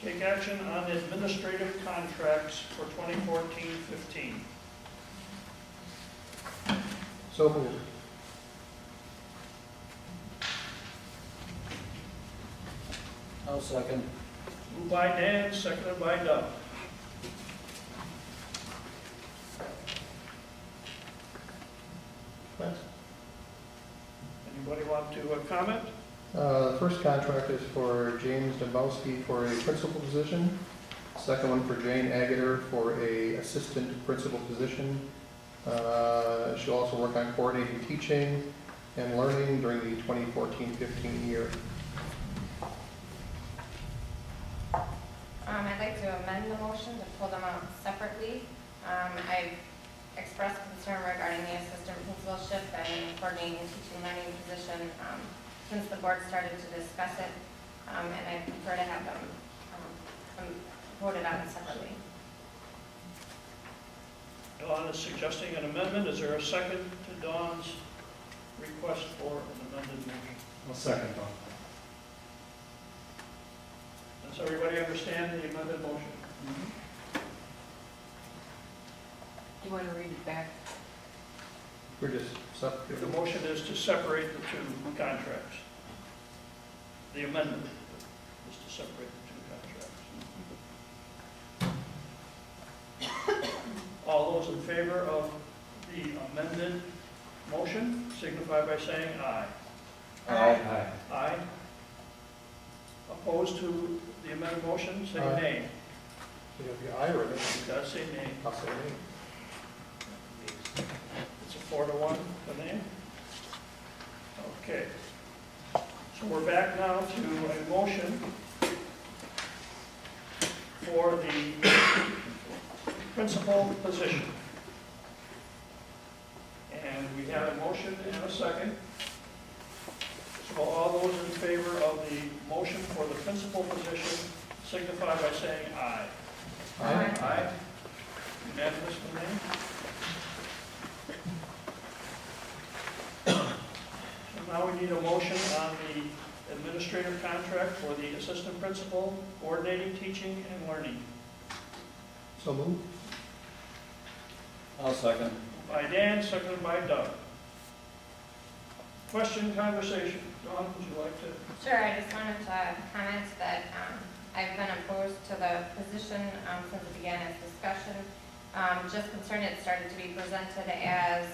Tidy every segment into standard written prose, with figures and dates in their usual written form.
Take action on administrative contracts for 2014-15. So moved. I'll second. Moved by Dan, seconded by Doug. Thanks. Anybody want to comment? The first contract is for James Dombrowski for a principal position. Second one for Jane Agater for a assistant principal position. She'll also work on coordinating teaching and learning during the 2014-15 year. I'd like to amend the motion to pull them out separately. I've expressed concern regarding the assistant principalship and coordinating teaching and learning position since the board started to discuss it, and I prefer to have them voted on separately. Dawn is suggesting an amendment. Is there a second to Dawn's request for an amended motion? I'll second Dawn. Does everybody understand the amended motion? You want to read it back? We're just The motion is to separate the two contracts. The amendment is to separate the two contracts. All those in favor of the amended motion signify by saying aye. Aye. Aye. Opposed to the amended motion, say Aye. nay. You have the I or an You gotta say nay. I'll say nay. It's a 4-1 to nay. Okay. So we're back now to a motion for the principal position. And we have a motion and a second. So all those in favor of the motion for the principal position signify by saying aye. Aye. Aye. Unanimous, nay? So now we need a motion on the administrative contract for the assistant principal, coordinating teaching and learning. So moved. I'll second. By Dan, seconded by Doug. Question, conversation. Dawn, would you like to? Sure, I just wanted to comment that I've been opposed to the position since it began as discussion. Just concerned it started to be presented as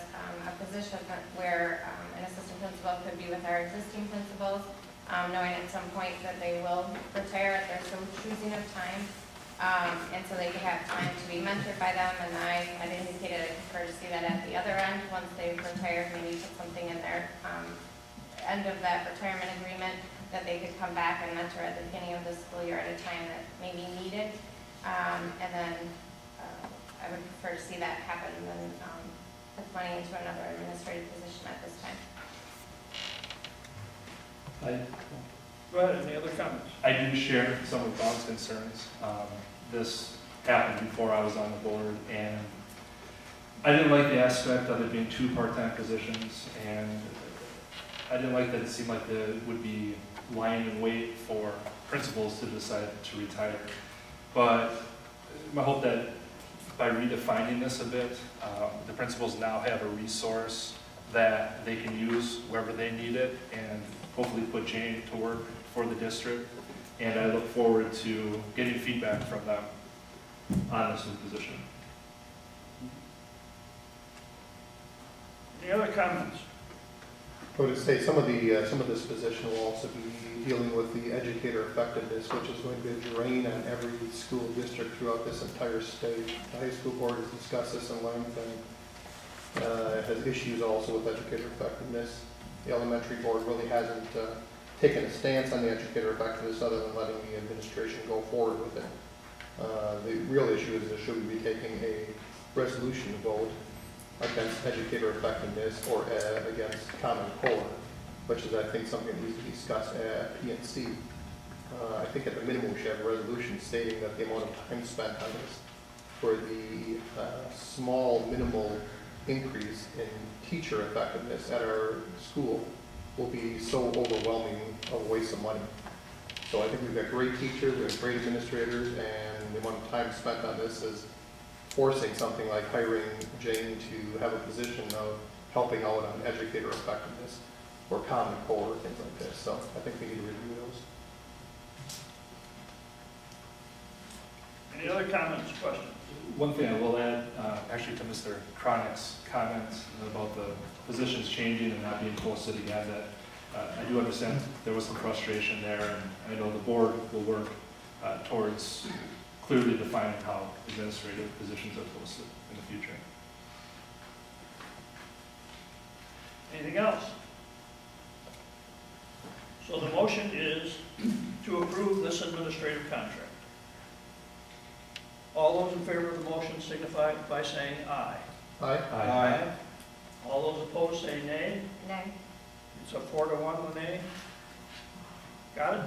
a position where an assistant principal could be with our existing principals, knowing at some point that they will retire at their choosing of time, and so they could have time to be mentored by them. And I had indicated I prefer to see that at the other end, once they've retired, maybe put something in their end of that retirement agreement that they could come back and mentor at the beginning of the school year at a time that may be needed. And then I would prefer to see that happen than put money into another administrative position at this time. Go ahead, any other comments? I do share some of Dawn's concerns. This happened before I was on the board, and I didn't like the aspect of it being two part-time positions, and I didn't like that it seemed like there would be lying in wait for principals to decide to retire. But I hope that by redefining this a bit, the principals now have a resource that they can use wherever they need it, and hopefully put Jane to work for the district. And I look forward to getting feedback from them on this new position. Any other comments? I would say some of this position will also be dealing with the educator effectiveness, which is going to be a drain on every school district throughout this entire state. The high school board has discussed this in length and has issues also with educator effectiveness. The elementary board really hasn't taken a stance on the educator effectiveness other than letting the administration go forward with it. The real issue is should we be taking a resolution vote against educator effectiveness or against Common Core, which is, I think, something that needs to be discussed at PNC. I think at the minimum we should have a resolution stating that the amount of time spent on this for the small minimal increase in teacher effectiveness at our school will be so overwhelming a waste of money. So I think we've got great teachers, we have great administrators, and the amount of time spent on this is forcing something like hiring Jane to have a position of helping out on educator effectiveness or Common Core, things like this. So I think we need to review those. Any other comments, questions? One thing I will add, actually to Mr. Cronick's comment about the positions changing and not being posted again, that I do understand there was some frustration there, and I know the board will work towards clearly defining how administrative positions are posted in the future. Anything else? So the motion is to approve this administrative contract. All those in favor of the motion signify by saying aye. Aye? All those opposed say nay. Nay. It's a 4-1 nay. Got it?